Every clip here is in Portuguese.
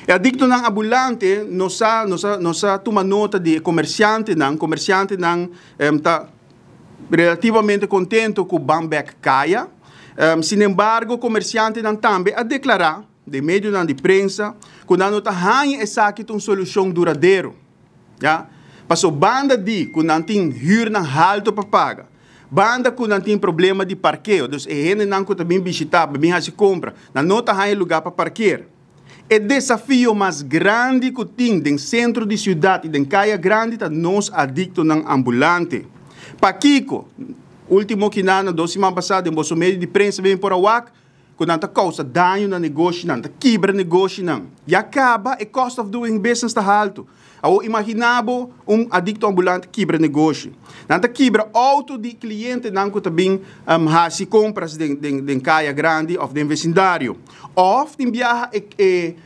E adicto ng ambulante, nosa toma nota de comerciante ng tá relativamente contento com o Bamberg caia. Sin embargo, comerciante não também a declarar, de meio de prensa, que não está hanya essa uma solução duradoura. Ja? Passou banda de que não tem huur ng halto para pagar. Banda que não tem problema de parqueio. Dus não que também visitar, bem se compra, não está hanya lugar para parquear. O desafio mais grande que tem no centro de cidade e em caia grande é nós adictos ng ambulante. Paquico, último que na 2 semanas passada, em vosso meio de prensa, vem por awak, que não causa dano no negócio, não quebra negócio, não. E acaba, o cost of doing business está alto. Ao imaginabo adicto ambulante quebra negócio. Não quebra auto de cliente, não que também se compras de caia grande ou de vecindário. Ou tem viaja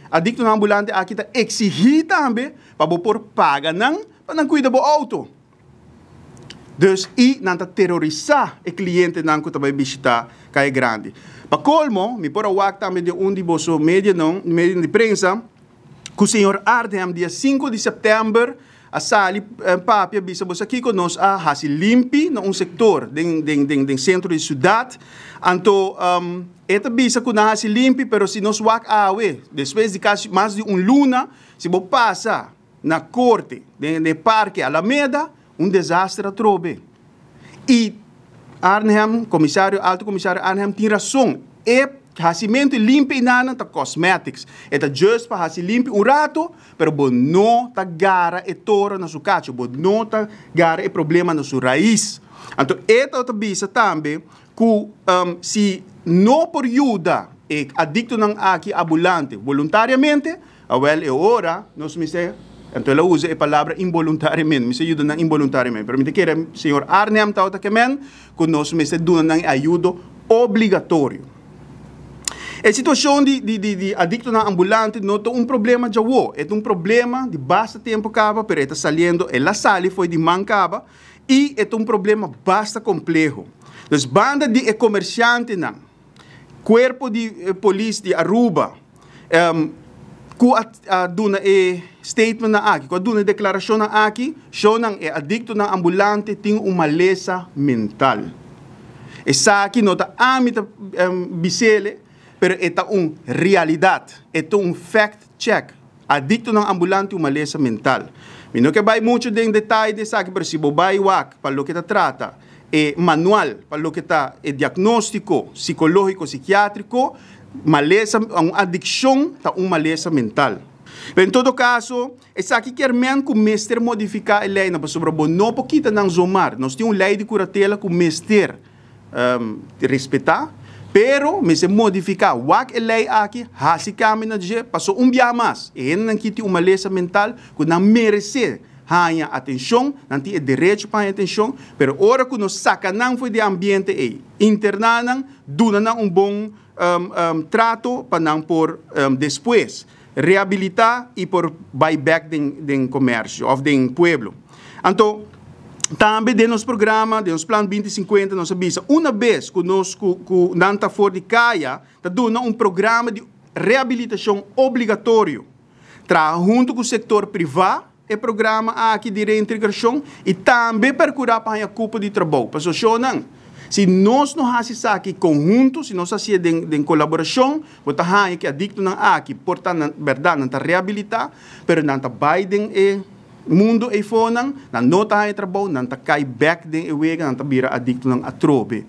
adicto ambulante aqui está exigir também para por paga, não para não cuidar do auto. Dus não terrorizar o cliente não que também visitar caia grande. Para colmo, me por awak também de de vosso media de prensa, que o senhor Arnhem, dia 5 de setembro, a sali papia bisa bosa aqui conosco a hasi limpi no setor den centro de cidade. Anto eta bisa que na hasi limpi, pero se nos wak awe, depois de quase mais de luna, se bo passa na corte de parque Alameda, desastre trobe. E Arnhem, alto comissário Arnhem, tem razão. Hacimento limpo e nada tá cosmetics. É just para hasi limpo rato, pero bo não tá gara e toro na sua cacho, bo não tá gara e problema na sua raiz. Então, outra bisa também que se não por ajuda e adicto ng aqui ambulante voluntariamente, well, é hora nós me sei. Então ela usa a palavra involuntariamente, me ajuda ng involuntariamente. Pero me quer senhor Arnhem tauta que men, que nós me sei dando ng ajuda obrigatório. A situação de adicto na ambulante não é problema de wo, é problema de basta tempo caba, pero está saliendo, ela sali foi de mancaba e é problema basta complexo. Dus banda de comerciante na, corpo de polícia de Aruba, ku duna statement na aqui, ku duna declaração na aqui, show nang adicto na ambulante tem uma lesa mental. Essa aqui não está amita bisele, pero esta realidade, esta fact check. Adicto ng ambulante uma lesa mental. Não que vai muito em detalhe de saque, pero se vai wak para lo que está trata, manual para lo que está diagnóstico psicológico, psiquiátrico, malesa, adicção, tá uma lesa mental. Em todo caso, essa aqui quer mesmo que o mestre modificar a lei, não sobre não pouquita não zomar. Nós temos uma lei de curatela que o mestre respeitar. Pero, me se modificar, wak a lei aqui, hasi kami na dizer, passou dia mais. E não kiti uma lesa mental que não merece hanya atenção, não tem direito para atenção, pero ora que nós saca não foi de ambiente e internar não, duna não bom trato para não por depois reabilitar e por buyback den comércio ou den pueblo. Então, também de nosso programa, de nosso plano 2050, nós avisa, uma vez que nós, que nanta for de caia, está dando programa de reabilitação obrigatório. Trabalha junto com o setor privado, e programa aqui de reintegração, e também procurar para a culpa de trabalho. Para so não. Se nós não fazemos aqui conjunto, se nós fazemos em colaboração, você vai que adicto não aqui, portanto, verdade, não está reabilitar, mas não está Biden e mundo e fonang, na nota ay trabaho, nanta kay back din iwega, nanta bira adicto ng atrobe.